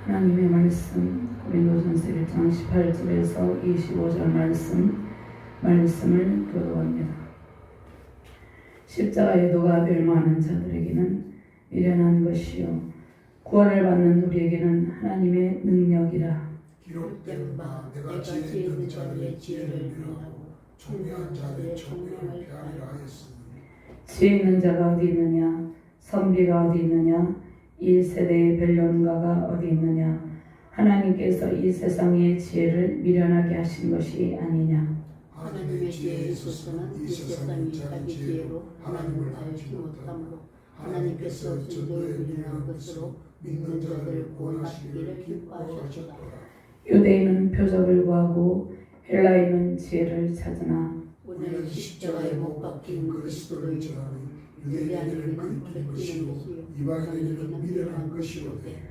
하나님의 말씀 고린도전서 1장 18절에서 25절 말씀을 교도합니다. 십자가의 도가 멸망하는 자들에게는 미련한 것이요 구원을 받는 우리에게는 하나님의 능력이라. 기록된 바 내가 지혜 있는 자들의 지혜를 멸하고 총명한 자들의 총명을 폐하리라 하였으니. 지혜 있는 자가 어디 있느냐, 선비가 어디 있느냐, 이 세대의 변론가가 어디 있느냐. 하나님께서 이 세상의 지혜를 미련하게 하신 것이 아니냐. 하나님의 지혜에 있어서는 이 세상이 자기 지혜로 하나님을 알지 못하므로 하나님께서 진도에 미련한 것으로 믿는 자들을 구원하시기를 기뻐하셨도다. 유대인은 표적을 구하고 헬라인은 지혜를 찾으나 오늘 십자가에 못 박힌 그리스도를 전하니 유대인에게는 긁히는 것이요 이방인에게는 미련한 것이로되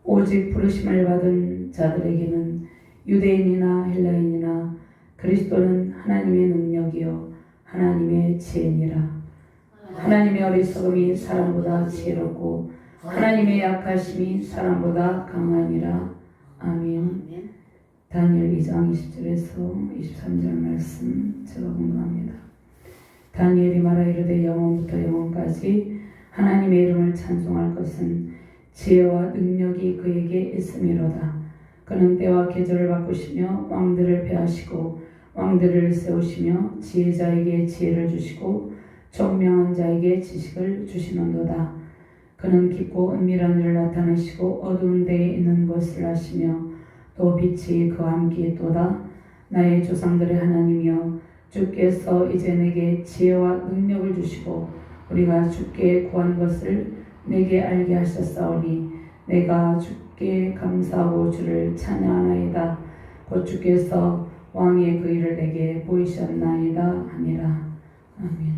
오직 부르심을 받은 자들에게는 유대인이나 헬라인이나 그리스도는 하나님의 능력이요 하나님의 지혜니라. 하나님의 어리석음이 사람보다 지혜롭고 하나님의 약하심이 사람보다 강하니라. 아멘. 다니엘 2장 20절에서 23절 말씀 제가 공부합니다. 다니엘이 말하 이르되 영원부터 영원까지 하나님의 이름을 찬송할 것은 지혜와 능력이 그에게 있음이로다. 그는 때와 계절을 바꾸시며 왕들을 폐하시고 왕들을 세우시며 지혜자에게 지혜를 주시고 총명한 자에게 지식을 주시는도다. 그는 깊고 은밀한 일을 나타내시고 어두운 데에 있는 것을 아시며 또 빛이 그와 함께 있도다. 나의 조상들의 하나님이여 주께서 이제 내게 지혜와 능력을 주시고 우리가 주께 구한 것을 내게 알게 하셨사오니 내가 주께 감사하고 주를 찬양하나이다. 곧 주께서 왕의 그 일을 내게 보이셨나이다 하니라. 아멘.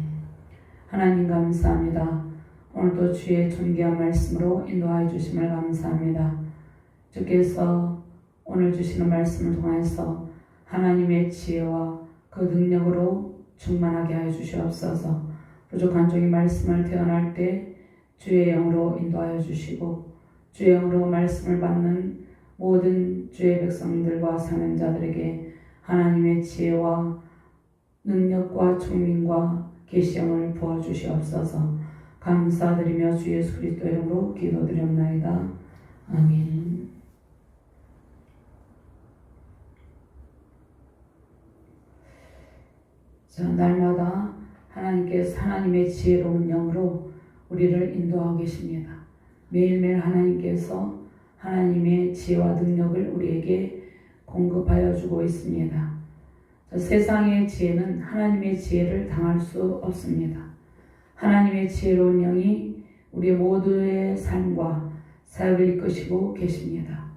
하나님 감사합니다. 오늘도 주의 존귀한 말씀으로 인도하여 주심을 감사합니다. 주께서 오늘 주시는 말씀을 통해서 하나님의 지혜와 그 능력으로 충만하게 하여 주시옵소서. 부족한 종이 말씀을 태어날 때 주의 영으로 인도하여 주시고 주의 영으로 말씀을 받는 모든 주의 백성들과 사명자들에게 하나님의 지혜와 능력과 총명과 계시형을 부어주시옵소서. 감사드리며 주 예수 그리스도 이름으로 기도드렸나이다. 아멘. 자, 날마다 하나님께서 하나님의 지혜로운 영으로 우리를 인도하고 계십니다. 매일매일 하나님께서 하나님의 지혜와 능력을 우리에게 공급하여 주고 있습니다. 자, 세상의 지혜는 하나님의 지혜를 당할 수 없습니다. 하나님의 지혜로운 영이 우리 모두의 삶과 사역을 이끄시고 계십니다.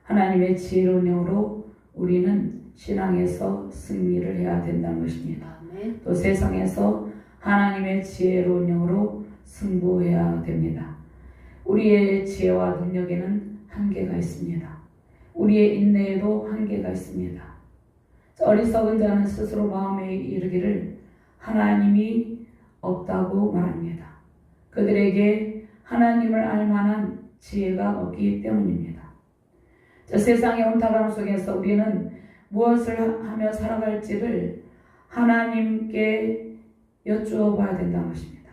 하나님의 지혜로운 영으로 우리는 신앙에서 승리를 해야 된다는 것입니다. 또 세상에서 하나님의 지혜로운 영으로 승부해야 됩니다. 우리의 지혜와 능력에는 한계가 있습니다. 우리의 인내에도 한계가 있습니다. 어리석은 자는 스스로 마음에 이르기를 하나님이 없다고 말합니다. 그들에게 하나님을 알 만한 지혜가 없기 때문입니다. 세상의 혼탁함 속에서 우리는 무엇을 하며 살아갈지를 하나님께 여쭈어 봐야 된다는 것입니다.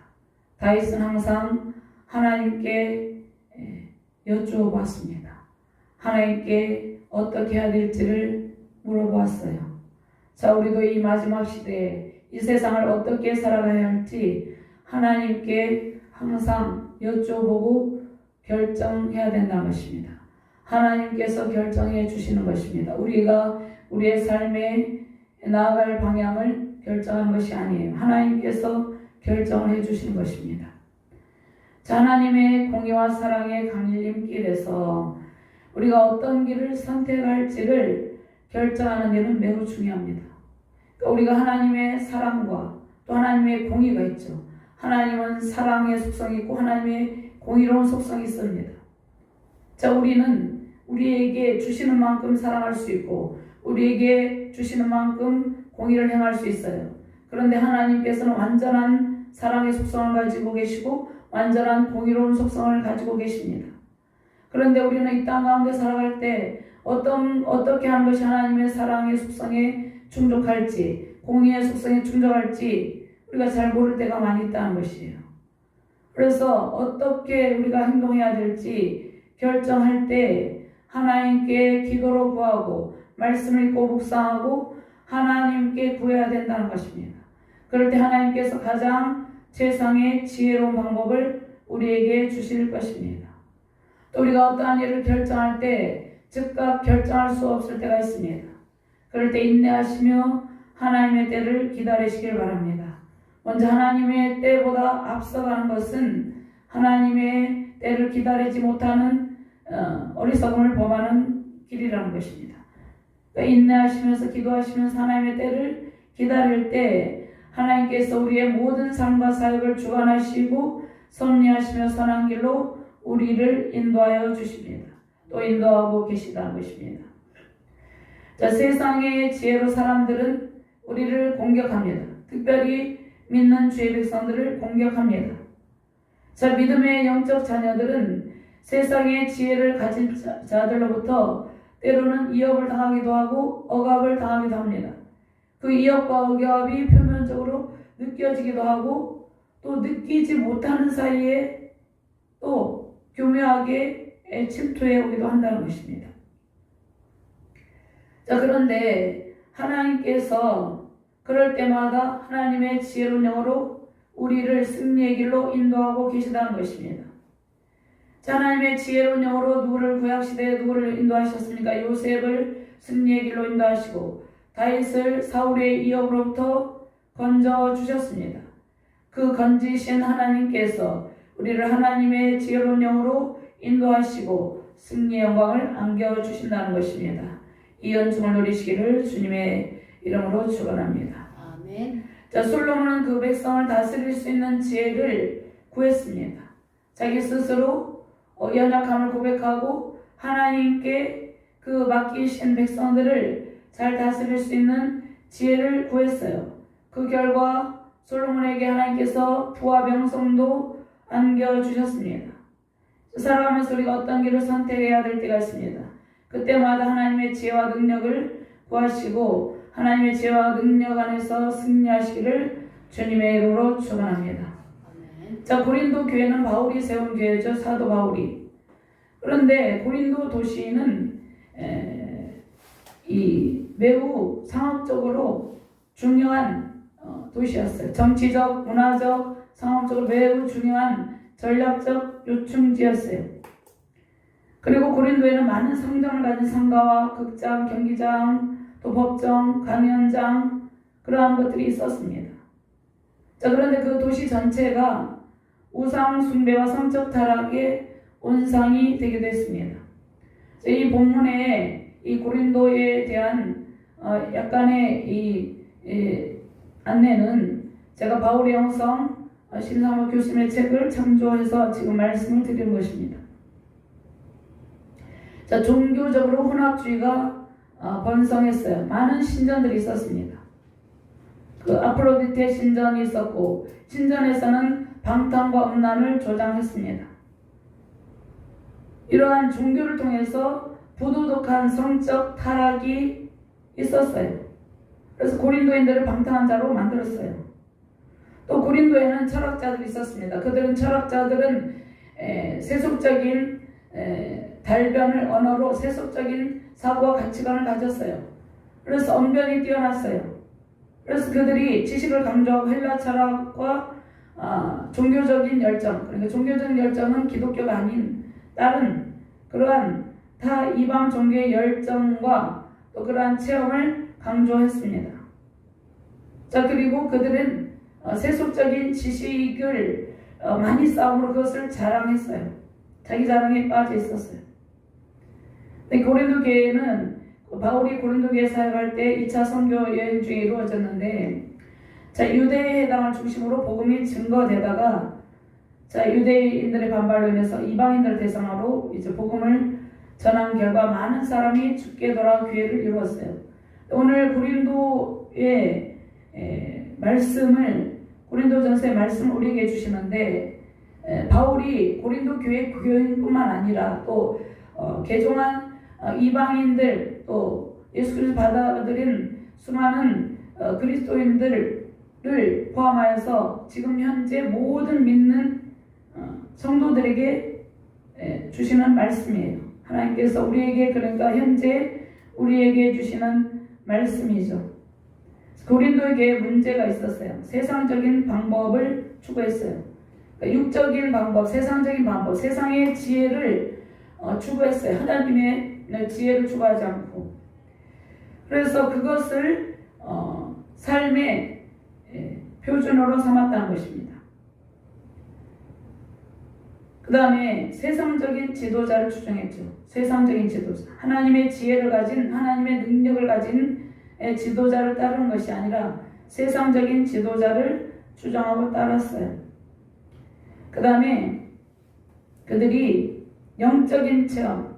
다윗은 항상 하나님께 여쭈어 봤습니다. 하나님께 어떻게 해야 될지를 물어보았어요. 자, 우리도 이 마지막 시대에 이 세상을 어떻게 살아가야 할지 하나님께 항상 여쭤보고 결정해야 된다는 것입니다. 하나님께서 결정해 주시는 것입니다. 우리가 우리의 삶에 나아갈 방향을 결정한 것이 아니에요. 하나님께서 결정을 해주시는 것입니다. 자, 하나님의 공의와 사랑의 강림 길에서 우리가 어떤 길을 선택할지를 결정하는 데는 매우 중요합니다. 그러니까 우리가 하나님의 사랑과 또 하나님의 공의가 있죠. 하나님은 사랑의 속성이 있고 하나님의 공의로운 속성이 있습니다. 자, 우리는 우리에게 주시는 만큼 사랑할 수 있고 우리에게 주시는 만큼 공의를 행할 수 있어요. 그런데 하나님께서는 완전한 사랑의 속성을 가지고 계시고 완전한 공의로운 속성을 가지고 계십니다. 그런데 우리는 이 땅 가운데 살아갈 때 어떻게 하는 것이 하나님의 사랑의 속성에 충족할지, 공의의 속성에 충족할지 우리가 잘 모를 때가 많이 있다는 것이에요. 그래서 어떻게 우리가 행동해야 될지 결정할 때 하나님께 기도로 구하고 말씀을 읽고 묵상하고 하나님께 구해야 된다는 것입니다. 그럴 때 하나님께서 가장 세상의 지혜로운 방법을 우리에게 주실 것입니다. 또 우리가 어떠한 일을 결정할 때 즉각 결정할 수 없을 때가 있습니다. 그럴 때 인내하시며 하나님의 때를 기다리시길 바랍니다. 먼저 하나님의 때보다 앞서가는 것은 하나님의 때를 기다리지 못하는 어리석음을 범하는 길이라는 것입니다. 그러니까 인내하시면서 기도하시면서 하나님의 때를 기다릴 때 하나님께서 우리의 모든 삶과 사역을 주관하시고 섭리하시며 선한 길로 우리를 인도하여 주십니다. 또 인도하고 계시다는 것입니다. 자, 세상의 지혜로 사람들은 우리를 공격합니다. 특별히 믿는 주의 백성들을 공격합니다. 자, 믿음의 영적 자녀들은 세상의 지혜를 가진 자들로부터 때로는 위협을 당하기도 하고 억압을 당하기도 합니다. 그 위협과 억압이 표면적으로 느껴지기도 하고 또 느끼지 못하는 사이에 또 교묘하게 침투해 오기도 한다는 것입니다. 자, 그런데 하나님께서 그럴 때마다 하나님의 지혜로운 영으로 우리를 승리의 길로 인도하고 계시다는 것입니다. 자, 하나님의 지혜로운 영으로 누구를 구약시대에 누구를 인도하셨습니까? 요셉을 승리의 길로 인도하시고 다윗을 사울의 위협으로부터 건져주셨습니다. 그 건지신 하나님께서 우리를 하나님의 지혜로운 영으로 인도하시고 승리의 영광을 안겨주신다는 것입니다. 이 연중을 누리시기를 주님의 이름으로 축원합니다. 아멘. 자, 솔로몬은 그 백성을 다스릴 수 있는 지혜를 구했습니다. 자기 스스로 연약함을 고백하고 하나님께 그 맡기신 백성들을 잘 다스릴 수 있는 지혜를 구했어요. 그 결과 솔로몬에게 하나님께서 부와 명성도 안겨주셨습니다. 살아가면서 우리가 어떤 길을 선택해야 될 때가 있습니다. 그때마다 하나님의 지혜와 능력을 구하시고 하나님의 지혜와 능력 안에서 승리하시기를 주님의 이름으로 축원합니다. 자, 고린도 교회는 바울이 세운 교회죠. 사도 바울이. 그런데 고린도 도시는 매우 상업적으로 중요한 도시였어요. 정치적, 문화적, 상업적으로 매우 중요한 전략적 요충지였어요. 그리고 고린도에는 많은 성전을 가진 상가와 극장, 경기장, 또 법정, 강연장 그러한 것들이 있었습니다. 자, 그런데 그 도시 전체가 우상 숭배와 성적 타락의 온상이 되기도 했습니다. 이 본문에 이 고린도에 대한 약간의 이 안내는 제가 바울의 영성 신상호 교수님의 책을 참조해서 지금 말씀을 드리는 것입니다. 자, 종교적으로 혼합주의가 번성했어요. 많은 신전들이 있었습니다. 그 아프로디테 신전이 있었고 신전에서는 방탕과 음란을 조장했습니다. 이러한 종교를 통해서 부도덕한 성적 타락이 있었어요. 그래서 고린도인들을 방탕한 자로 만들었어요. 또 고린도에는 철학자들이 있었습니다. 철학자들은 세속적인 달변을 언어로 세속적인 사고와 가치관을 가졌어요. 그래서 언변이 뛰어났어요. 그래서 그들이 지식을 강조하고 헬라 철학과 종교적인 열정, 그러니까 종교적인 열정은 기독교가 아닌 다른 그러한 타 이방 종교의 열정과 또 그러한 체험을 강조했습니다. 자, 그리고 그들은 세속적인 지식을 많이 쌓음으로 그것을 자랑했어요. 자기 자랑에 빠져 있었어요. 고린도 교회는 바울이 고린도 교회 사역할 때 2차 선교 여행 중에 이루어졌는데, 자, 유대에 해당을 중심으로 복음이 증거되다가, 자, 유대인들의 반발로 인해서 이방인들 대상으로 이제 복음을 전한 결과 많은 사람이 죽게 돌아 교회를 이루었어요. 오늘 고린도의 말씀을 고린도전서의 말씀을 우리에게 주시는데 바울이 고린도 교회 교인뿐만 아니라 또 개종한 이방인들 또 예수 그리스도 받아들인 수많은 그리스도인들을 포함하여서 지금 현재 모든 믿는 성도들에게 주시는 말씀이에요. 하나님께서 우리에게 그러니까 현재 우리에게 주시는 말씀이죠. 고린도 교회에 문제가 있었어요. 세상적인 방법을 추구했어요. 그러니까 육적인 방법, 세상적인 방법, 세상의 지혜를 추구했어요. 하나님의 지혜를 추구하지 않고. 그래서 그것을 삶의 표준으로 삼았다는 것입니다. 그 다음에 세상적인 지도자를 추종했죠. 세상적인 지도자. 하나님의 지혜를 가진, 하나님의 능력을 가진 지도자를 따르는 것이 아니라 세상적인 지도자를 추종하고 따랐어요. 그 다음에 그들이 영적인 체험.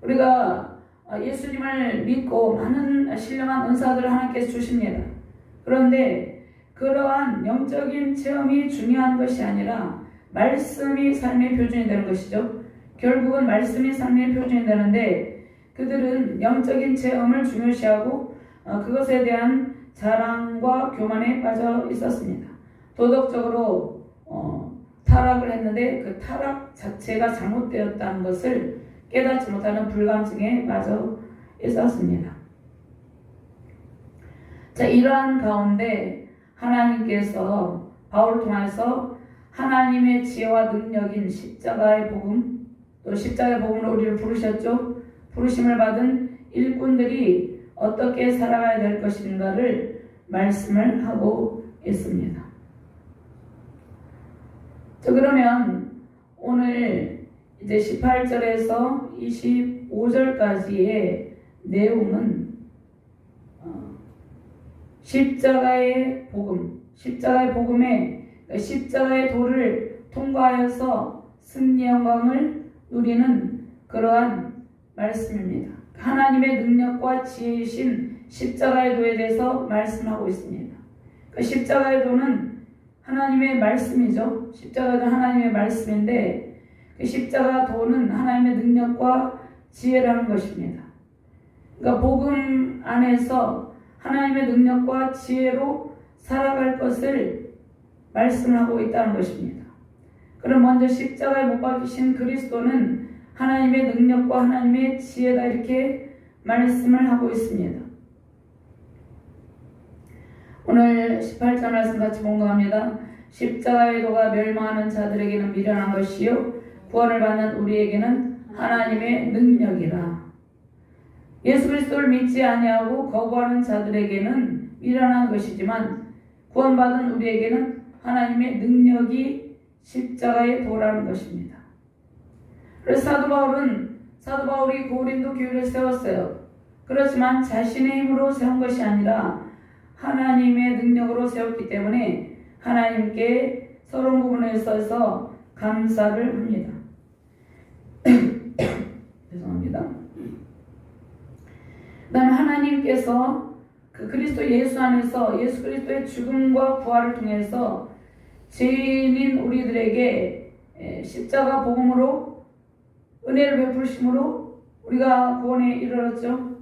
우리가 예수님을 믿고 많은 신령한 은사들을 하나님께서 주십니다. 그런데 그러한 영적인 체험이 중요한 것이 아니라 말씀이 삶의 표준이 되는 것이죠. 결국은 말씀이 삶의 표준이 되는데 그들은 영적인 체험을 중요시하고 그것에 대한 자랑과 교만에 빠져 있었습니다. 도덕적으로 타락을 했는데 그 타락 자체가 잘못되었다는 것을 깨닫지 못하는 불감증에 빠져 있었습니다. 자, 이러한 가운데 하나님께서 바울을 통해서 하나님의 지혜와 능력인 십자가의 복음, 또 십자가의 복음으로 우리를 부르셨죠. 부르심을 받은 일꾼들이 어떻게 살아가야 될 것인가를 말씀을 하고 있습니다. 자, 그러면 오늘 이제 18절에서 25절까지의 내용은 십자가의 복음, 십자가의 복음에 십자가의 도를 통과하여서 승리 영광을 누리는 그러한 말씀입니다. 하나님의 능력과 지혜이신 십자가의 도에 대해서 말씀하고 있습니다. 그 십자가의 도는 하나님의 말씀이죠. 십자가의 도는 하나님의 말씀인데 그 십자가 도는 하나님의 능력과 지혜라는 것입니다. 그러니까 복음 안에서 하나님의 능력과 지혜로 살아갈 것을 말씀하고 있다는 것입니다. 그럼 먼저 십자가에 못 박히신 그리스도는 하나님의 능력과 하나님의 지혜다 이렇게 말씀을 하고 있습니다. 오늘 18절 말씀 같이 공부합니다. 십자가의 도가 멸망하는 자들에게는 미련한 것이요 구원을 받는 우리에게는 하나님의 능력이라. 예수 그리스도를 믿지 아니하고 거부하는 자들에게는 미련한 것이지만 구원받은 우리에게는 하나님의 능력이 십자가의 도라는 것입니다. 그래서 사도 바울이 고린도 교회를 세웠어요. 그렇지만 자신의 힘으로 세운 것이 아니라 하나님의 능력으로 세웠기 때문에 하나님께 서론 부분에 있어서 감사를 합니다. 죄송합니다. 그 다음에 하나님께서 그 그리스도 예수 안에서 예수 그리스도의 죽음과 부활을 통해서 죄인인 우리들에게 십자가 복음으로 은혜를 베푸심으로 우리가 구원에 이르렀죠.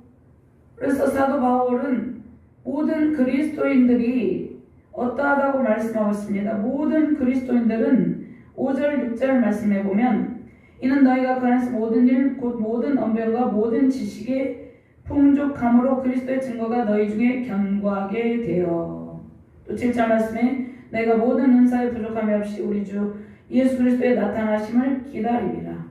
그래서 사도 바울은 모든 그리스도인들이 어떠하다고 말씀하고 있습니다. 모든 그리스도인들은 5절 6절 말씀해 보면 이는 너희가 그 안에서 모든 일 곧 모든 언변과 모든 지식에 풍족함으로 그리스도의 증거가 너희 중에 견고하게 되어. 또 7절 말씀에 너희가 모든 은사에 부족함이 없이 우리 주 예수 그리스도의 나타나심을 기다리리라.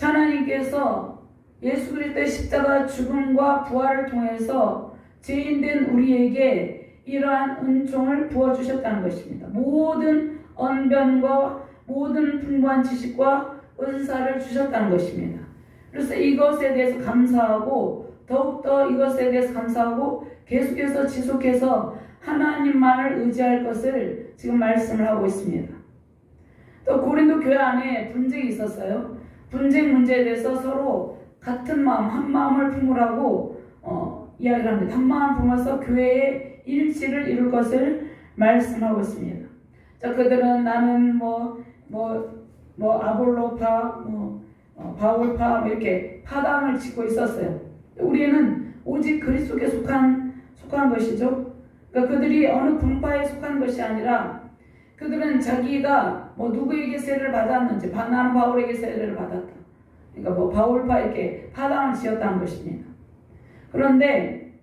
하나님께서 예수 그리스도의 십자가 죽음과 부활을 통해서 죄인된 우리에게 이러한 은총을 부어주셨다는 것입니다. 모든 언변과 모든 풍부한 지식과 은사를 주셨다는 것입니다. 그래서 이것에 대해서 감사하고 더욱더 이것에 대해서 감사하고 계속해서 지속해서 하나님만을 의지할 것을 지금 말씀을 하고 있습니다. 또 고린도 교회 안에 분쟁이 있었어요. 분쟁 문제에 대해서 서로 같은 마음, 한 마음을 품으라고 이야기를 합니다. 한 마음을 품어서 교회의 일치를 이룰 것을 말씀하고 있습니다. 자, 그들은 나는 뭐 아볼로파, 바울파 이렇게 파당을 짓고 있었어요. 우리는 오직 그리스도께 속한 것이죠. 그러니까 그들이 어느 분파에 속한 것이 아니라 그들은 자기가 누구에게 세례를 받았는지, 나는 바울에게 세례를 받았다. 그러니까 바울파 이렇게 파당을 지었다는 것입니다. 그런데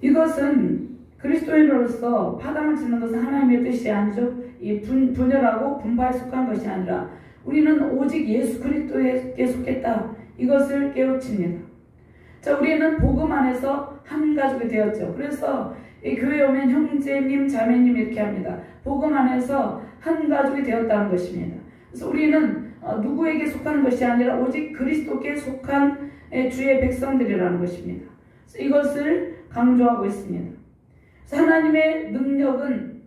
이것은 그리스도인으로서 파당을 짓는 것은 하나님의 뜻이 아니죠. 이 분열하고 분파에 속한 것이 아니라 우리는 오직 예수 그리스도에게 속했다. 이것을 깨우칩니다. 자, 우리는 복음 안에서 한 가족이 되었죠. 그래서 이 교회에 오면 형제님, 자매님 이렇게 합니다. 복음 안에서 한 가족이 되었다는 것입니다. 그래서 우리는 누구에게 속하는 것이 아니라 오직 그리스도께 속한 주의 백성들이라는 것입니다. 그래서 이것을 강조하고 있습니다. 그래서 하나님의 능력은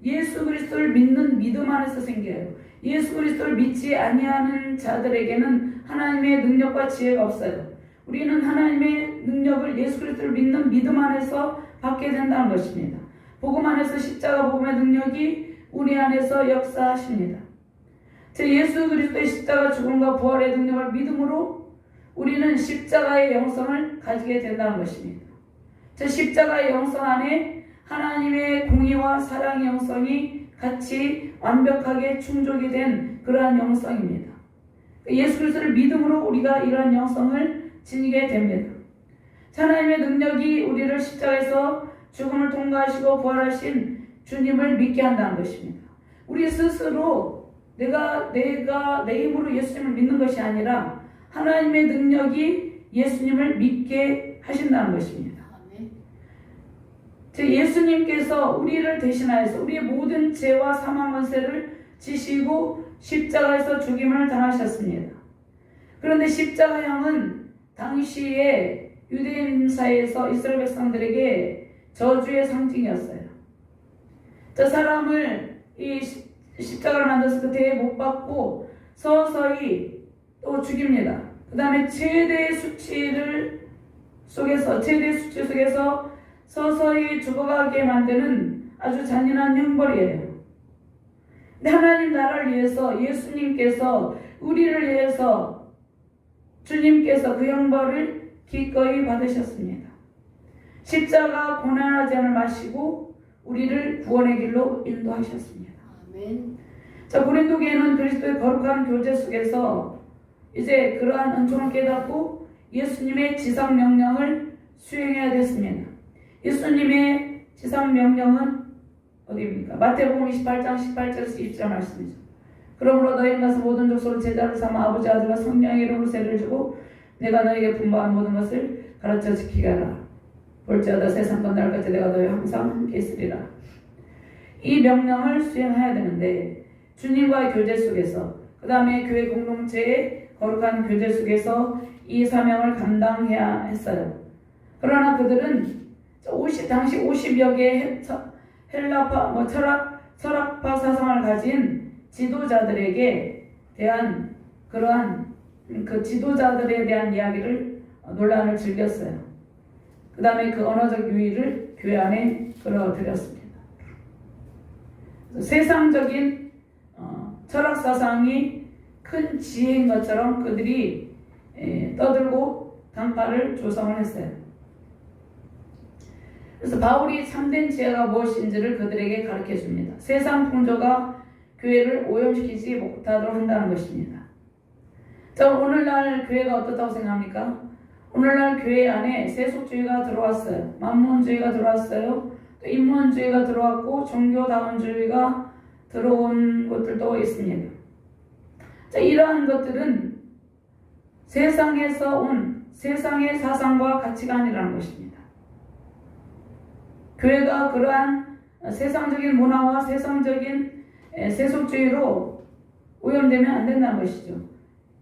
예수 그리스도를 믿는 믿음 안에서 생겨요. 예수 그리스도를 믿지 아니하는 자들에게는 하나님의 능력과 지혜가 없어요. 우리는 하나님의 능력을 예수 그리스도를 믿는 믿음 안에서 받게 된다는 것입니다. 복음 안에서 십자가 복음의 능력이 우리 안에서 역사하십니다. 제 예수 그리스도의 십자가 죽음과 부활의 능력을 믿음으로 우리는 십자가의 영성을 가지게 된다는 것입니다. 제 십자가의 영성 안에 하나님의 공의와 사랑의 영성이 같이 완벽하게 충족이 된 그러한 영성입니다. 예수 그리스도를 믿음으로 우리가 이러한 영성을 지니게 됩니다. 하나님의 능력이 우리를 십자가에서 죽음을 통과하시고 부활하신 주님을 믿게 한다는 것입니다. 우리 스스로 내가 내 힘으로 예수님을 믿는 것이 아니라 하나님의 능력이 예수님을 믿게 하신다는 것입니다. 예수님께서 우리를 대신하여서 우리의 모든 죄와 사망 권세를 지시고 십자가에서 죽임을 당하셨습니다. 그런데 십자가형은 당시에 유대인 사이에서 이스라엘 백성들에게 저주의 상징이었어요. 저 사람을 이 십자가를 만들어서 그 대에 못 박고 서서히 또 죽입니다. 그 다음에 최대의 수치 속에서 서서히 죽어가게 만드는 아주 잔인한 형벌이에요. 근데 하나님 나라를 위해서 예수님께서 우리를 위해서 주님께서 그 형벌을 기꺼이 받으셨습니다. 십자가 고난하지 않을 마시고 우리를 구원의 길로 인도하셨습니다. 아멘. 자, 고린도교회는 그리스도의 거룩한 교제 속에서 이제 그러한 은총을 깨닫고 예수님의 지상 명령을 수행해야 됐습니다. 예수님의 지상 명령은 어디입니까? 마태복음 28장 18절에서 20절 말씀이죠. 그러므로 너희는 가서 모든 족속을 제자를 삼아 아버지 아들과 성령의 이름으로 세례를 주고 내가 너에게 분부한 모든 것을 가르쳐 지키게 하라. 볼지어다 세상 끝날까지 내가 너희와 항상 함께 있으리라. 이 명령을 수행해야 되는데 주님과의 교제 속에서 그 다음에 교회 공동체의 거룩한 교제 속에서 이 사명을 감당해야 했어요. 그러나 그들은 당시 50여 개의 헬라파 철학파 사상을 가진 지도자들에게 대한 그러한 그 지도자들에 대한 이야기를 논란을 즐겼어요. 그 다음에 그 언어적 유의를 교회 안에 끌어들였습니다. 세상적인 철학 사상이 큰 지혜인 것처럼 그들이 떠들고 단파를 조성을 했어요. 그래서 바울이 참된 지혜가 무엇인지를 그들에게 가르쳐 줍니다. 세상 풍조가 교회를 오염시키지 못하도록 한다는 것입니다. 자, 오늘날 교회가 어떻다고 생각합니까? 오늘날 교회 안에 세속주의가 들어왔어요. 만문주의가 들어왔어요. 또 인문주의가 들어왔고 종교다원주의가 들어온 것들도 있습니다. 자, 이러한 것들은 세상에서 온 세상의 사상과 가치관이라는 것입니다. 교회가 그러한 세상적인 문화와 세상적인 세속주의로 오염되면 안 된다는 것이죠.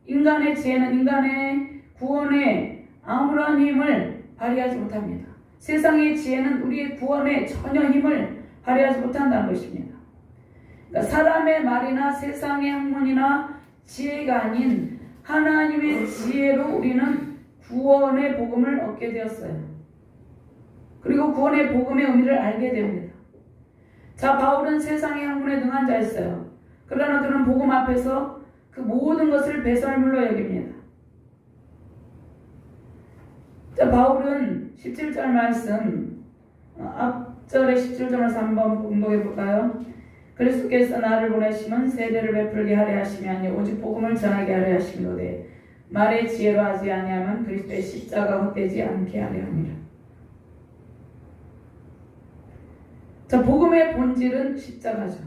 인간의 지혜는 인간의 구원에 아무런 힘을 발휘하지 못합니다. 세상의 지혜는 우리의 구원에 전혀 힘을 발휘하지 못한다는 것입니다. 그러니까 사람의 말이나 세상의 학문이나 지혜가 아닌 하나님의 지혜로 우리는 구원의 복음을 얻게 되었어요. 그리고 구원의 복음의 의미를 알게 됩니다. 자, 바울은 세상의 학문에 능한 자였어요. 그러나 그는 복음 앞에서 그 모든 것을 배설물로 여깁니다. 자, 바울은 17절 말씀, 앞절의 17절에서 한번 공독해 볼까요? 그리스도께서 나를 보내심은 세례를 베풀게 하려 하심이 아니요 오직 복음을 전하게 하려 하심이로되 말의 지혜로 하지 아니하면 그리스도의 십자가 헛되지 않게 하려 함이라. 자, 복음의 본질은 십자가죠.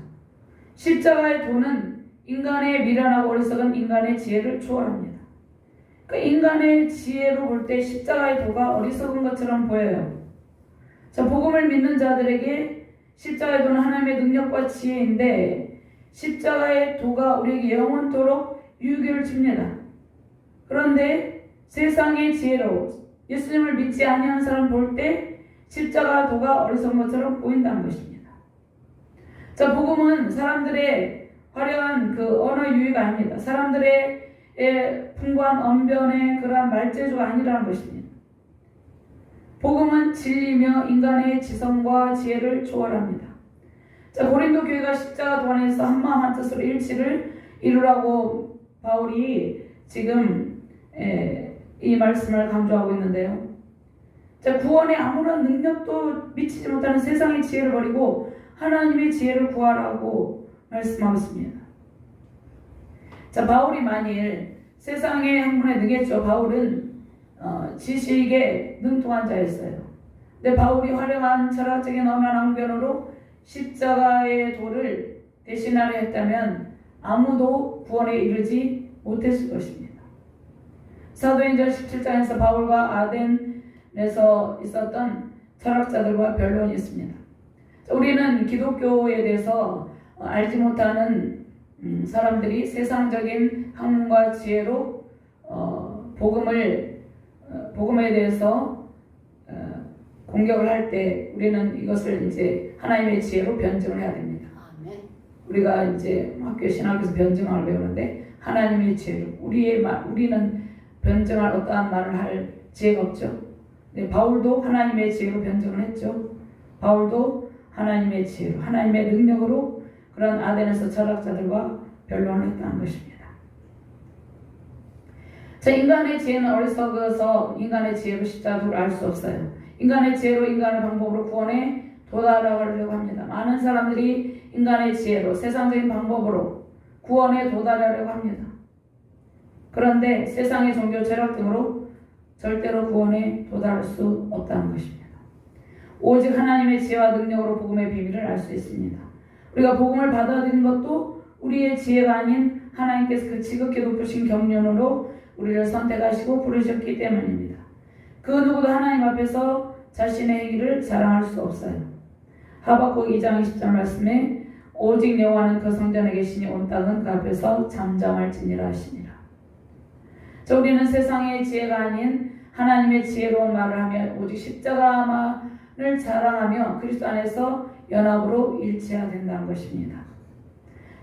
십자가의 도는 인간의 미련하고 어리석은 인간의 지혜를 초월합니다. 그 인간의 지혜로 볼 때 십자가의 도가 어리석은 것처럼 보여요. 자, 복음을 믿는 자들에게 십자가의 도는 하나님의 능력과 지혜인데 십자가의 도가 우리에게 영원토록 유익을 줍니다. 그런데 세상의 지혜로 예수님을 믿지 아니하는 사람 볼 때 십자가 도가 어리석은 것처럼 보인다는 것입니다. 자, 복음은 사람들의 화려한 그 언어 유희가 아닙니다. 사람들의 풍부한 언변의 그러한 말재주가 아니라는 것입니다. 복음은 진리며 인간의 지성과 지혜를 초월합니다. 자, 고린도 교회가 십자가 도 안에서 한마음 한뜻으로 일치를 이루라고 바울이 지금 이 말씀을 강조하고 있는데요. 자, 구원에 아무런 능력도 미치지 못하는 세상의 지혜를 버리고 하나님의 지혜를 구하라고 말씀하고 있습니다. 자, 바울이 만일 세상의 학문에 능했죠. 바울은 지식에 능통한 자였어요. 근데 바울이 화려한 철학적인 언어나 낭변으로 십자가의 도를 대신하려 했다면 아무도 구원에 이르지 못했을 것입니다. 사도행전 17장에서 바울과 아덴에서 있었던 철학자들과 변론이 있습니다. 우리는 기독교에 대해서 알지 못하는 사람들이 세상적인 학문과 지혜로 복음에 대해서 공격을 할 때 우리는 이것을 이제 하나님의 지혜로 변증을 해야 됩니다. 아멘. 우리가 이제 학교 신학에서 변증을 배우는데 하나님의 지혜로 우리는 변증할 어떠한 말을 할 지혜가 없죠. 네, 바울도 하나님의 지혜로 변증을 했죠. 바울도 하나님의 지혜로 하나님의 능력으로 그런 아덴에서 철학자들과 변론을 했다는 것입니다. 자, 인간의 지혜는 어리석어서 인간의 지혜로 십자가를 알 수 없어요. 인간의 지혜로 인간의 방법으로 구원에 도달하려고 합니다. 많은 사람들이 인간의 지혜로 세상적인 방법으로 구원에 도달하려고 합니다. 그런데 세상의 종교 철학 등으로 절대로 구원에 도달할 수 없다는 것입니다. 오직 하나님의 지혜와 능력으로 복음의 비밀을 알 수 있습니다. 우리가 복음을 받아들인 것도 우리의 지혜가 아닌 하나님께서 그 지극히 높으신 경륜으로 우리를 선택하시고 부르셨기 때문입니다. 그 누구도 하나님 앞에서 자신의 행위를 자랑할 수 없어요. 하박국 2장 20절 말씀에 오직 여호와는 그 성전에 계시니 온 땅은 그 앞에서 잠잠할지니라 하시니라. 자, 우리는 세상의 지혜가 아닌 하나님의 지혜로운 말을 하며 오직 십자가만을 자랑하며 그리스도 안에서 연합으로 일치해야 된다는 것입니다.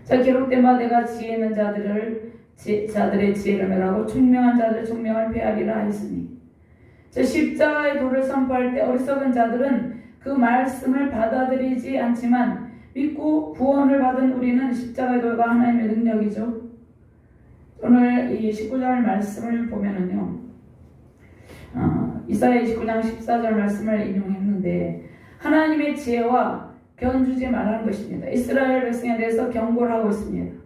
자, 기록된 바 내가 지혜 있는 자들의 지혜를 멸하고 총명한 자들의 총명을 폐하리라 했으니. 자, 십자가의 도를 선포할 때 어리석은 자들은 그 말씀을 받아들이지 않지만 믿고 구원을 받은 우리는 십자가의 도가 하나님의 능력이죠. 오늘 이 19절 말씀을 보면은요, 이사야 29장 14절 말씀을 인용했는데 하나님의 지혜와 견주지 말라는 것입니다. 이스라엘 백성에 대해서 경고를 하고 있습니다.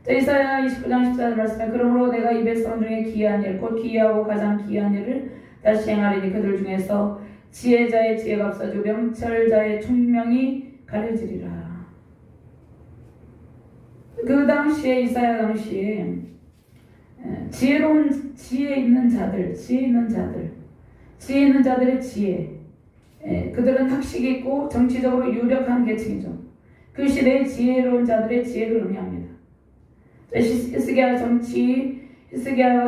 자, 이사야 29장 14절 말씀에 그러므로 내가 이 백성 중에 기이한 일, 곧 기이하고 가장 기이한 일을 다시 행하리니 그들 중에서 지혜자의 지혜가 없어지고 명철자의 총명이 가려지리라. 그 당시에 이사야 당시에 지혜로운 지혜 있는 자들의 지혜, 그들은 학식이 있고 정치적으로 유력한 계층이죠. 그 시대의 지혜로운 자들의 지혜를 의미합니다. 히스기야가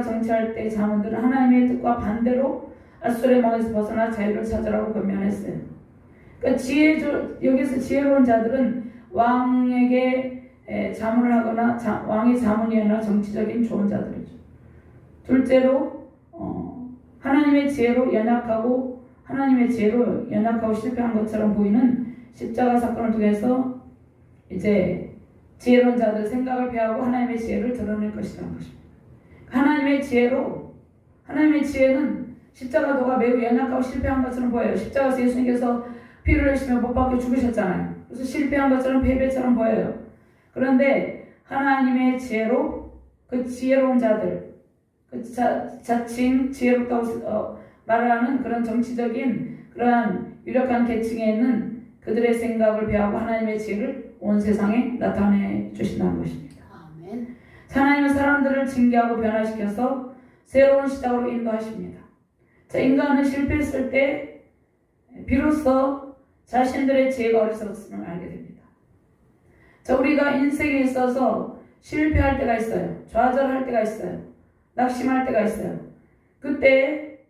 정치할 때 자문들은 하나님의 뜻과 반대로 앗술의 멍에서 벗어나 자유를 찾으라고 권면했어요. 그러니까 여기서 지혜로운 자들은 왕에게 자문을 하거나 왕의 자문이나 정치적인 좋은 자들이죠. 둘째로 하나님의 지혜로 연약하고 실패한 것처럼 보이는 십자가 사건을 통해서 이제 지혜로운 자들 생각을 폐하고 하나님의 지혜를 드러낼 것이라는 것입니다. 하나님의 지혜는 십자가도가 매우 연약하고 실패한 것처럼 보여요. 십자가에서 예수님께서 피를 흘리시며 못 박혀 죽으셨잖아요. 그래서 실패한 것처럼 패배처럼 보여요. 그런데 하나님의 지혜로 그 지혜로운 자들, 그 자칭 지혜롭다고 말하는 그런 정치적인 그러한 유력한 계층에 있는 그들의 생각을 배하고 하나님의 지혜를 온 세상에 나타내 주신다는 것입니다. 아멘. 하나님은 사람들을 징계하고 변화시켜서 새로운 시작으로 인도하십니다. 자, 인간은 실패했을 때 비로소 자신들의 지혜가 어리석었음을 알게 됩니다. 자, 우리가 인생에 있어서 실패할 때가 있어요. 좌절할 때가 있어요. 낙심할 때가 있어요. 그때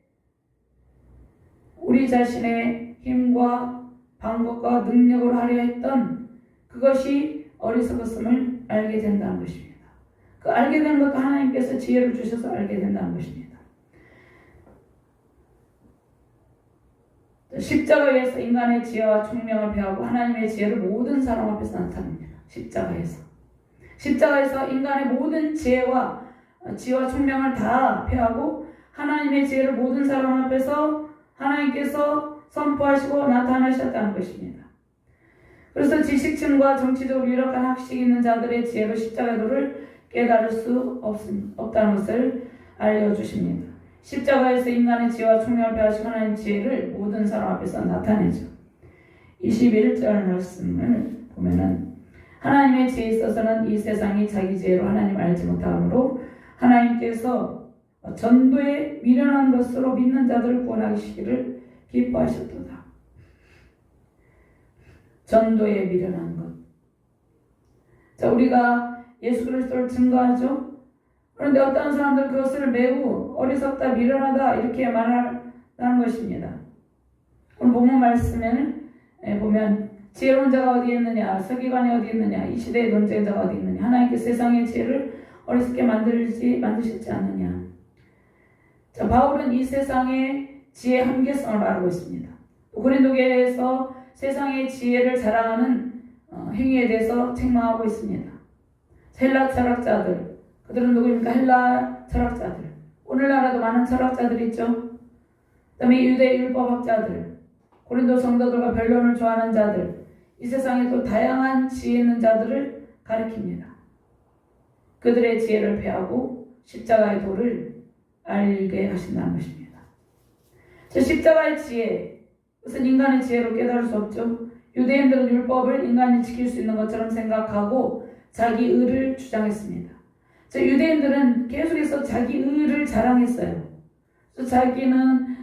우리 자신의 힘과 방법과 능력으로 하려 했던 그것이 어리석었음을 알게 된다는 것입니다. 그 알게 된 것도 하나님께서 지혜를 주셔서 알게 된다는 것입니다. 십자가에서 인간의 지혜와 총명을 폐하고 하나님의 지혜를 모든 사람 앞에서 나타냅니다. 십자가에서 인간의 모든 지혜와 총명을 다 폐하고 하나님의 지혜를 모든 사람 앞에서 하나님께서 선포하시고 나타나셨다는 것입니다. 그래서 지식층과 정치적으로 유력한 학식이 있는 자들의 지혜로 십자가의 도를 깨달을 수 없다는 것을 알려주십니다. 십자가에서 인간의 지혜와 총명을 폐하시고 하나님의 지혜를 모든 사람 앞에서 나타내죠. 21절 말씀을 보면은 하나님의 지혜에 있어서는 이 세상이 자기 지혜로 하나님을 알지 못하므로 하나님께서 전도에 미련한 것으로 믿는 자들을 구원하시기를 기뻐하셨도다. 전도에 미련한 것. 자, 우리가 예수 그리스도를 증거하죠. 그런데 어떤 사람들 그것을 매우 어리석다, 미련하다 이렇게 말하는 것입니다. 오늘 본문 말씀을 보면 지혜로운 자가 어디 있느냐, 서기관이 어디 있느냐, 이 시대의 논쟁자가 어디 있느냐, 하나님께서 세상의 지혜를 어리석게 만드셨지 않느냐. 자, 바울은 이 세상의 지혜의 한계성을 말하고 있습니다. 고린도교회에서 세상의 지혜를 자랑하는 행위에 대해서 책망하고 있습니다. 헬라 철학자들, 그들은 누구입니까? 헬라 철학자들. 오늘날에도 많은 철학자들이 있죠. 그 다음에 유대 율법학자들, 고린도 성도들과 변론을 좋아하는 자들, 이 세상에 또 다양한 지혜 있는 자들을 가리킵니다. 그들의 지혜를 폐하고 십자가의 도를 알게 하신다는 것입니다. 십자가의 지혜, 그것은 인간의 지혜로 깨달을 수 없죠. 유대인들은 율법을 인간이 지킬 수 있는 것처럼 생각하고 자기 의를 주장했습니다. 유대인들은 계속해서 자기 의를 자랑했어요. 그래서 자기는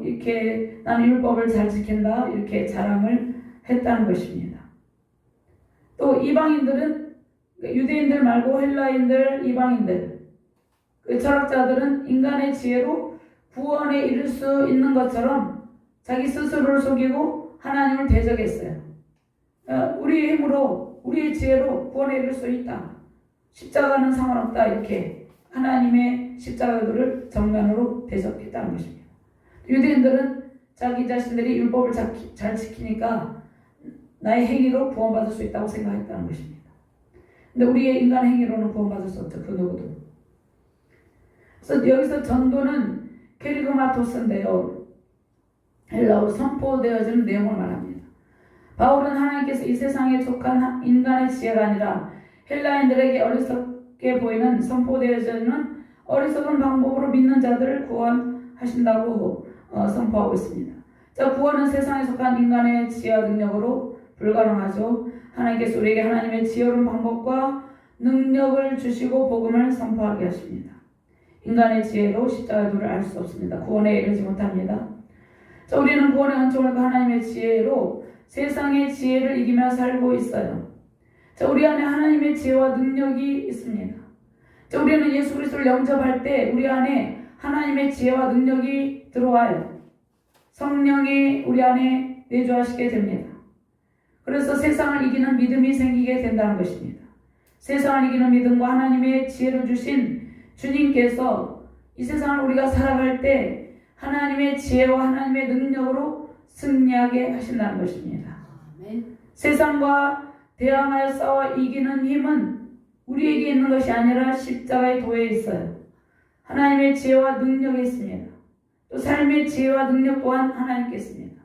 이렇게 나는 율법을 잘 지킨다 이렇게 자랑을 했다는 것입니다. 또 이방인들은 유대인들 말고 헬라인들, 이방인들, 그 철학자들은 인간의 지혜로 구원에 이를 수 있는 것처럼 자기 스스로를 속이고 하나님을 대적했어요. 우리의 힘으로, 우리의 지혜로 구원에 이를 수 있다. 십자가는 상관없다. 이렇게 하나님의 십자가를 정면으로 대적했다는 것입니다. 유대인들은 자기 자신들이 율법을 잘 지키니까 나의 행위로 구원받을 수 있다고 생각했다는 것입니다. 근데 우리의 인간 행위로는 구원받을 수 없죠. 그 누구도. 그래서 여기서 전도는 케리그마토스인데요. 헬라어로 선포되어지는 내용을 말합니다. 바울은 하나님께서 이 세상에 속한 인간의 지혜가 아니라 헬라인들에게 어리석게 보이는 선포되어지는 어리석은 방법으로 믿는 자들을 구원하신다고 선포하고 있습니다. 자, 구원은 세상에 속한 인간의 지혜와 능력으로 불가능하죠. 하나님께서 우리에게 하나님의 지혜로운 방법과 능력을 주시고 복음을 선포하게 하십니다. 인간의 지혜로 십자가의 도를 알 수 없습니다. 구원에 이르지 못합니다. 자, 우리는 구원의 은총을 그 하나님의 지혜로 세상의 지혜를 이기며 살고 있어요. 자, 우리 안에 하나님의 지혜와 능력이 있습니다. 자, 우리는 예수 그리스도를 영접할 때 우리 안에 하나님의 지혜와 능력이 들어와요. 성령이 우리 안에 내주하시게 됩니다. 그래서 세상을 이기는 믿음이 생기게 된다는 것입니다. 세상을 이기는 믿음과 하나님의 지혜를 주신 주님께서 이 세상을 우리가 살아갈 때 하나님의 지혜와 하나님의 능력으로 승리하게 하신다는 것입니다. 아멘. 세상과 대항하여 싸워 이기는 힘은 우리에게 있는 것이 아니라 십자가의 도에 있어요. 하나님의 지혜와 능력이 있습니다. 또 삶의 지혜와 능력 또한 하나님께 있습니다.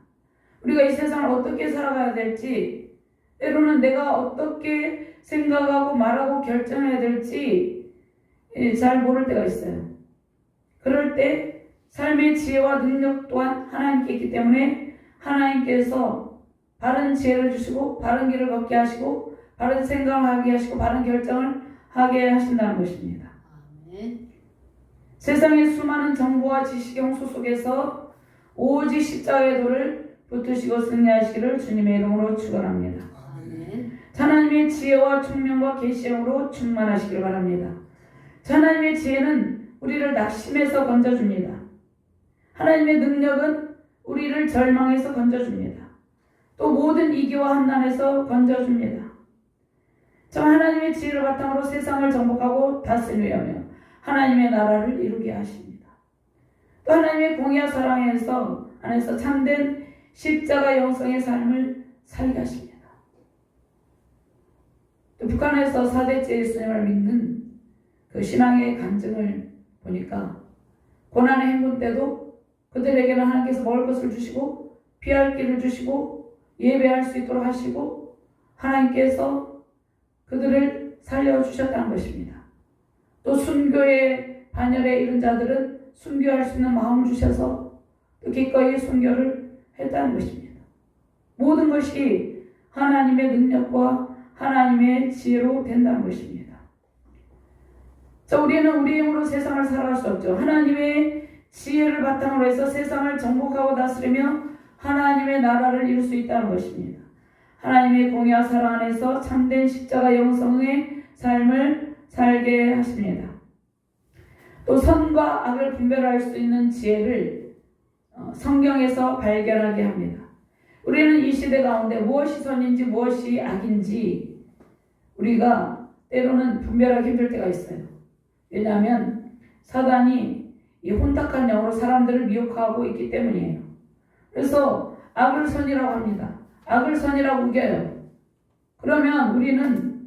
우리가 이 세상을 어떻게 살아가야 될지, 때로는 내가 어떻게 생각하고 말하고 결정해야 될지 잘 모를 때가 있어요. 그럴 때 삶의 지혜와 능력 또한 하나님께 있기 때문에 하나님께서 바른 지혜를 주시고 바른 길을 걷게 하시고 바른 생각을 하게 하시고 바른 결정을 하게 하신다는 것입니다. 아멘. 세상의 수많은 정보와 지식 홍수 속에서 오직 십자가의 도를 붙드시고 승리하시기를 주님의 이름으로 축원합니다. 아멘. 하나님의 지혜와 총명과 계시형으로 충만하시기를 바랍니다. 하나님의 지혜는 우리를 낙심해서 건져줍니다. 하나님의 능력은 우리를 절망해서 건져줍니다. 또 모든 이기와 한난에서 건져줍니다. 저 하나님의 지혜를 바탕으로 세상을 정복하고 다스리며 하나님의 나라를 이루게 하십니다. 또 하나님의 공의와 사랑 안에서 참된 십자가 영성의 삶을 살게 하십니다. 또 북한에서 4대째 예수님을 믿는 그 신앙의 간증을 보니까 고난의 행군 때도 그들에게는 하나님께서 먹을 것을 주시고 피할 길을 주시고 예배할 수 있도록 하시고 하나님께서 그들을 살려주셨다는 것입니다. 또 순교의 반열에 이른 자들은 순교할 수 있는 마음을 주셔서 또 기꺼이 순교를 했다는 것입니다. 모든 것이 하나님의 능력과 하나님의 지혜로 된다는 것입니다. 자, 우리는 우리 힘으로 세상을 살아갈 수 없죠. 하나님의 지혜를 바탕으로 해서 세상을 정복하고 다스리며 하나님의 나라를 이룰 수 있다는 것입니다. 하나님의 공의와 사랑 안에서 참된 십자가 영성의 삶을 살게 하십니다. 또 선과 악을 분별할 수 있는 지혜를 성경에서 발견하게 합니다. 우리는 이 시대 가운데 무엇이 선인지 무엇이 악인지 우리가 때로는 분별하기 힘들 때가 있어요. 왜냐하면 사단이 이 혼탁한 영으로 사람들을 미혹하고 있기 때문이에요. 그래서 악을 선이라고 합니다. 악을 선이라고 우겨요. 그러면 우리는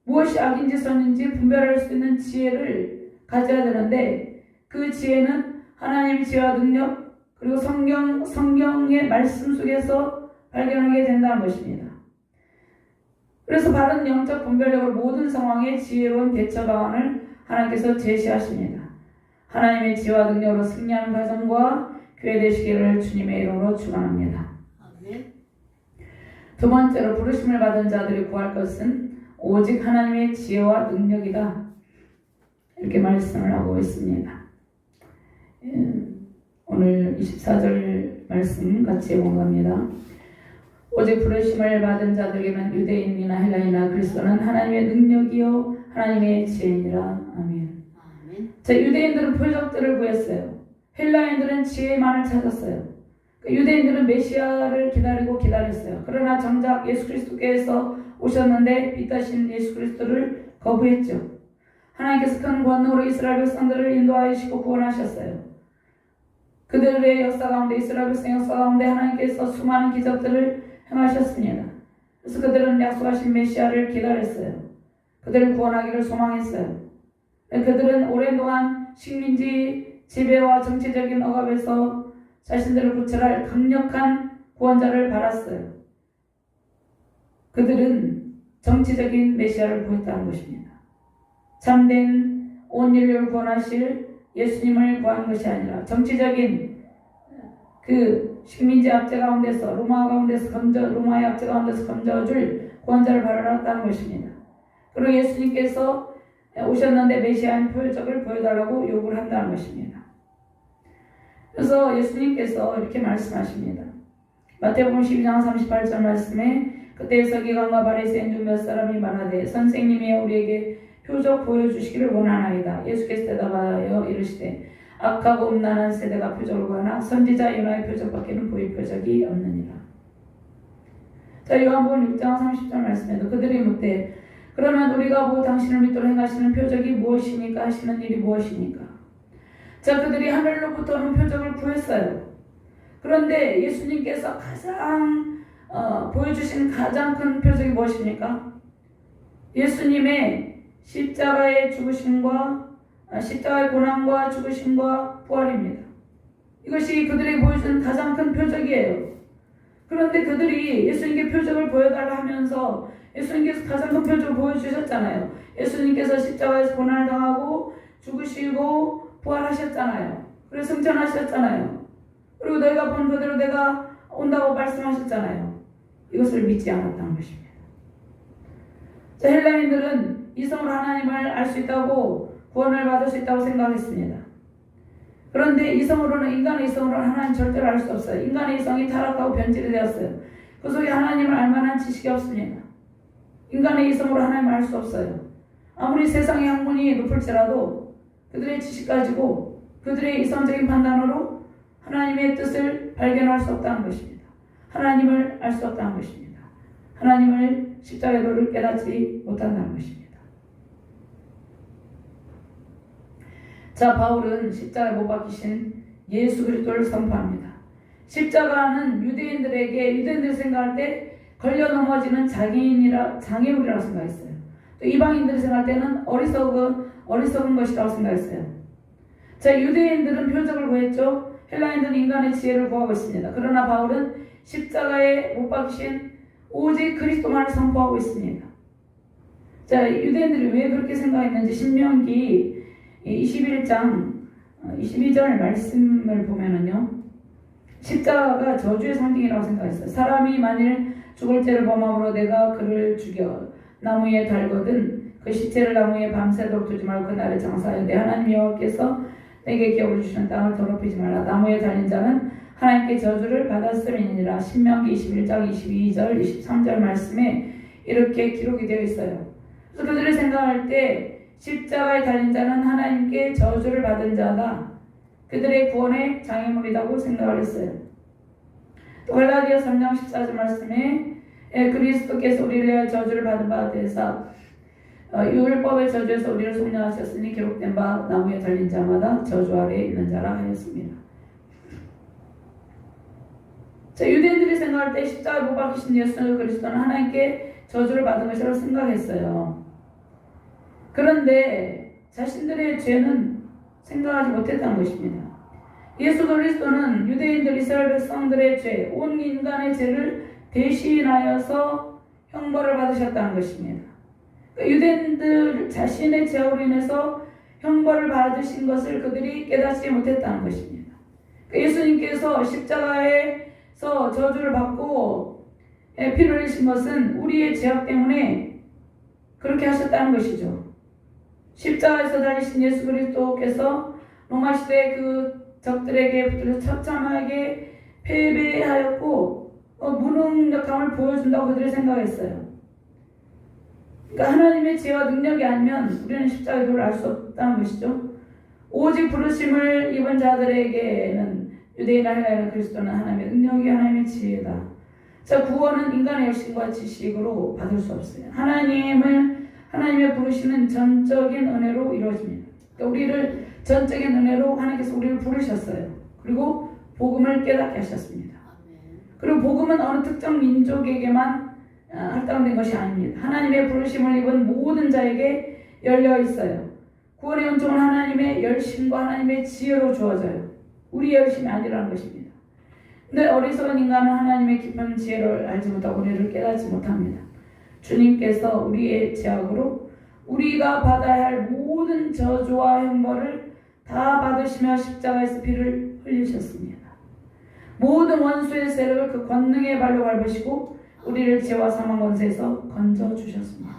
무엇이 악인지 선인지 분별할 수 있는 지혜를 가져야 되는데 그 지혜는 하나님의 지혜와 능력 그리고 성경의 말씀 속에서 발견하게 된다는 것입니다. 그래서 바른 영적 분별력으로 모든 상황에 지혜로운 대처 방안을 하나님께서 제시하십니다. 하나님의 지혜와 능력으로 승리하는 가정과 교회 되시기를 주님의 이름으로 축원합니다. 아멘. 두 번째로 부르심을 받은 자들이 구할 것은 오직 하나님의 지혜와 능력이다. 이렇게 말씀을 하고 있습니다. 오늘 24절 말씀 같이 공부합니다. 오직 부르심을 받은 자들에게는 유대인이나 헬라인이나 그리스도는 하나님의 능력이요 하나님의 지혜니라. 아멘. 아멘. 자, 유대인들은 표적들을 구했어요. 헬라인들은 지혜만을 찾았어요. 유대인들은 메시아를 기다렸어요. 그러나 정작 예수 그리스도께서 오셨는데 빛나신 예수 그리스도를 거부했죠. 하나님께서 큰 권능으로 이스라엘 백성들을 인도하시고 구원하셨어요. 그들의 역사 가운데 이스라엘 백성 역사 가운데 하나님께서 수많은 기적들을 행하셨습니다. 그래서 그들은 약속하신 메시아를 기다렸어요. 그들을 구원하기를 소망했어요. 그들은 오랜 동안 식민지 지배와 정치적인 억압에서 자신들을 구출할 강력한 구원자를 바랐어요. 그들은 정치적인 메시아를 구했다는 것입니다. 참된 온 인류를 구원하실 예수님을 구한 것이 아니라 정치적인 그 식민지 압제 가운데서 로마의 압제 가운데서 건져줄 구원자를 바라았다는 것입니다. 그리고 예수님께서 오셨는데 메시아인 표적을 보여달라고 요구를 한다는 것입니다. 그래서 예수님께서 이렇게 말씀하십니다. 마태복음 12장 38절 말씀에 그때 서기관과 바리새인 중 몇 사람이 말하되 선생님이 우리에게 표적 보여주시기를 원하나이다. 예수께서 대답하여 이르시되 악하고 음란한 세대가 표적을 구하나 선지자 요나의 표적밖에는 보일 표적이 없느니라. 자, 요한복음 6장 30절 말씀에도 그들이 묻되 그러면 우리가 보고 당신을 믿도록 행하시는 표적이 무엇이니까 하시는 일이 무엇이니까. 자, 그들이 하늘로부터는 표적을 구했어요. 그런데 예수님께서 가장 보여주신 가장 큰 표적이 무엇입니까? 예수님의 십자가의 죽으심과 십자가의 고난과 죽으심과 부활입니다. 이것이 그들에게 보여준 가장 큰 표적이에요. 그런데 그들이 예수님께 표적을 보여달라 하면서 예수님께서 가장 큰 표적을 보여주셨잖아요. 예수님께서 십자가에서 고난을 당하고 죽으시고 부활하셨잖아요. 그래서 승천하셨잖아요. 그리고 너희가 본 그대로 내가 온다고 말씀하셨잖아요. 이것을 믿지 않았다는 것입니다. 자, 헬라인들은 이성으로 하나님을 알 수 있다고 구원을 받을 수 있다고 생각했습니다. 그런데 이성으로는 인간의 이성으로는 하나님 절대로 알 수 없어요. 인간의 이성이 타락하고 변질이 되었어요. 그 속에 하나님을 알 만한 지식이 없습니다. 인간의 이성으로 하나님을 알 수 없어요. 아무리 세상의 학문이 높을지라도 그들의 지식 가지고 그들의 이성적인 판단으로 하나님의 뜻을 발견할 수 없다는 것입니다. 하나님을 알 수 없다는 것입니다. 하나님을 십자가의 도를 깨닫지 못한다는 것입니다. 자, 바울은 십자가에 못 박히신 예수 그리스도를 선포합니다. 십자가는 유대인들이 생각할 때 걸려 넘어지는 장애물이라고 생각했어요. 또 이방인들이 생각할 때는 어리석은 것이라고 생각했어요. 자, 유대인들은 표적을 구했죠. 헬라인들은 인간의 지혜를 구하고 있습니다. 그러나 바울은 십자가에 못 박히신 오직 그리스도만을 선포하고 있습니다. 자, 유대인들이 왜 그렇게 생각했는지 신명기 21장 22절 말씀을 보면은요, 십자가가 저주의 상징이라고 생각했어요. 사람이 만일 죽을 죄를 범함으로 내가 그를 죽여 나무에 달거든 그 시체를 나무에 밤새도록 두지 말고 그날에 장사하여 내 하나님 여호와께서 내게 기업을 주시는 땅을 더럽히지 말라. 나무에 달린 자는 하나님께 저주를 받았음이니라. 신명기 21장 22절 23절 말씀에 이렇게 기록이 되어 있어요. 그래서 그들이 생각할 때 십자가에 달린 자는 하나님께 저주를 받은 자다. 그들의 구원의 장애물이라고 생각을 했어요. 또 갈라디아 3장 14절 말씀에 그리스도께서 우리를 위하여 저주를 받은 바 되사 율법의 저주에서 우리를 속량하셨으니 기록된 바 나무에 달린 자마다 저주 아래에 있는 자라 하였습니다. 자, 유대인들이 생각할 때 십자가에 못 박히신 예수 그리스도는 하나님께 저주를 받은 것이라고 생각했어요. 그런데 자신들의 죄는 생각하지 못했다는 것입니다. 예수 그리스도는 유대인들 이스라엘 백성들의 죄, 온 인간의 죄를 대신하여서 형벌을 받으셨다는 것입니다. 유대인들 자신의 죄로 인해서 형벌을 받으신 것을 그들이 깨닫지 못했다는 것입니다. 예수님께서 십자가에서 저주를 받고 피를 흘리신 것은 우리의 죄악 때문에 그렇게 하셨다는 것이죠. 십자가에서 달리신 예수 그리스도께서 로마 시대 그 적들에게 처참하게 패배하였고 무능력함을 보여준다고 그들이 생각했어요. 그러니까 하나님의 지혜와 능력이 아니면 우리는 십자가의 도를 알 수 없다는 것이죠. 오직 부르심을 입은 자들에게는 유대인이나 헬라인이나 그리스도는 하나님의 능력이 하나님의 지혜다. 자, 구원은 인간의 열심과 지식으로 받을 수 없어요. 하나님의 부르심은 전적인 은혜로 이루어집니다. 그러니까 우리를 전적인 은혜로 하나님께서 우리를 부르셨어요. 그리고 복음을 깨닫게 하셨습니다. 그리고 복음은 어느 특정 민족에게만 할당된 것이 아닙니다. 하나님의 부르심을 입은 모든 자에게 열려 있어요. 구원의 은총은 하나님의 열심과 하나님의 지혜로 주어져요. 우리의 열심이 아니라는 것입니다. 근데 어리석은 인간은 하나님의 깊은 지혜를 알지 못하고 우리를 깨닫지 못합니다. 주님께서 우리의 죄악으로 우리가 받아야 할 모든 저주와 형벌을 다 받으시며 십자가에서 피를 흘리셨습니다. 모든 원수의 세력을 그 권능의 발로 밟으시고 우리를 죄와 사망 권세에서 건져주셨습니다.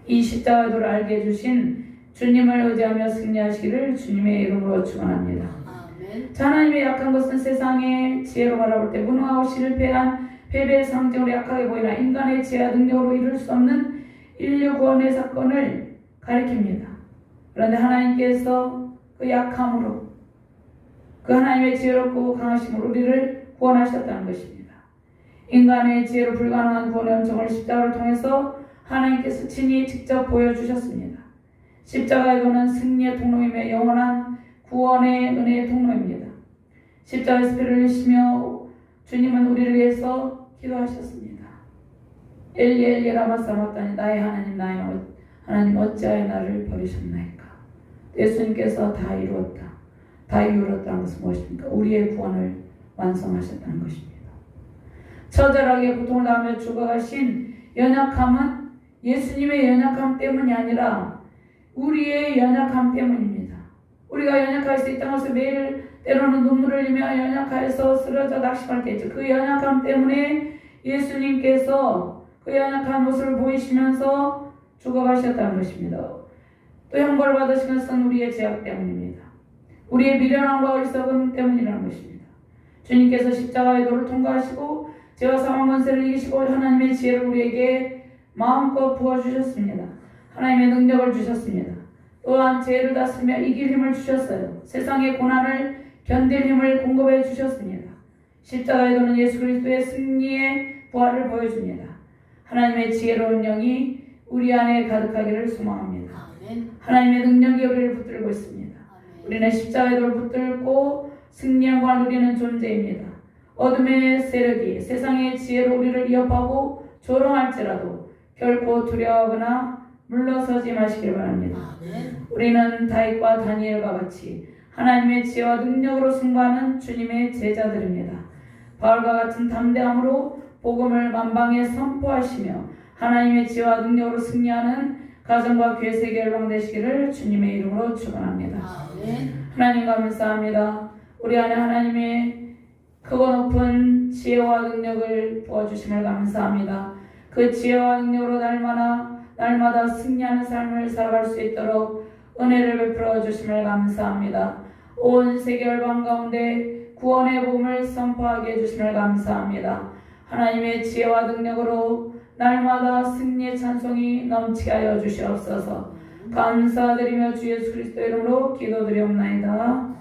이 십자가의 도를 알게 해주신 주님을 의지하며 승리하시기를 주님의 이름으로 축원합니다. 하나님의 약한 것은 세상의 지혜로 바라볼 때 무능하고 실패한 패배의 상징으로 약하게 보이나 인간의 지혜와 능력으로 이룰 수 없는 인류 구원의 사건을 가리킵니다. 그런데 하나님께서 그 약함으로 그 하나님의 지혜롭고 강하심으로 우리를 구원하셨다는 것입니다. 인간의 지혜로 불가능한 구원의 은총을 십자가를 통해서 하나님께서 친히 직접 보여주셨습니다. 십자가의 도는 승리의 통로이며 영원한 구원의 은혜의 통로입니다. 십자가에서 피를 흘리시며 주님은 우리를 위해서 기도하셨습니다. 엘리 엘리 라마 사박다니 나의 하나님 나의 하나님 어찌하여 나를 버리셨나이까. 예수님께서 다 이루었다. 다 이루었다는 것은 무엇입니까? 우리의 구원을 완성하셨다는 것입니다. 처절하게 고통을 당하며 죽어가신 연약함은 예수님의 연약함 때문이 아니라 우리의 연약함 때문입니다. 우리가 연약할 수 있다는 것을 매일 때로는 눈물을 흘리며 연약하여서 쓰러져 낙심할 때 있죠. 그 연약함 때문에 예수님께서 그 연약한 모습을 보이시면서 죽어가셨다는 것입니다. 또 형벌을 받으신 것은 우리의 죄악 때문입니다. 우리의 미련함과 어리석음 때문이라는 것입니다. 주님께서 십자가의 도를 통과하시고 죄와 사망 권세를 이기시고 하나님의 지혜를 우리에게 마음껏 부어주셨습니다. 하나님의 능력을 주셨습니다. 또한 죄를 다스리며 이길 힘을 주셨어요. 세상의 고난을 견딜 힘을 공급해 주셨습니다. 십자가의 도는 예수 그리스도의 승리의 부활을 보여줍니다. 하나님의 지혜로운 영이 우리 안에 가득하기를 소망합니다. 아멘. 하나님의 능력이 우리를 붙들고 있습니다. 아멘. 우리는 십자가의 도를 붙들고 승리함과 누리는 존재입니다. 어둠의 세력이 세상의 지혜로 우리를 위협하고 조롱할지라도 결코 두려워하거나 물러서지 마시길 바랍니다. 아멘. 우리는 다윗과 다니엘과 같이 하나님의 지혜와 능력으로 승부하는 주님의 제자들입니다. 바울과 같은 담대함으로 복음을 만방에 선포하시며 하나님의 지혜와 능력으로 승리하는 가정과 교회 세계 열방 되시기를 주님의 이름으로 축원합니다. 아멘. 하나님 감사합니다. 우리 안에 하나님의 크고 높은 지혜와 능력을 부어주심을 감사합니다. 그 지혜와 능력으로 날마다 승리하는 삶을 살아갈 수 있도록 은혜를 베풀어 주심을 감사합니다. 온 세계 열방 가운데 구원의 복음을 선포하게 해주심을 감사합니다. 하나님의 지혜와 능력으로 날마다 승리의 찬송이 넘치게 하여 주시옵소서. 감사드리며 주 예수 그리스도 이름으로 기도드리옵나이다.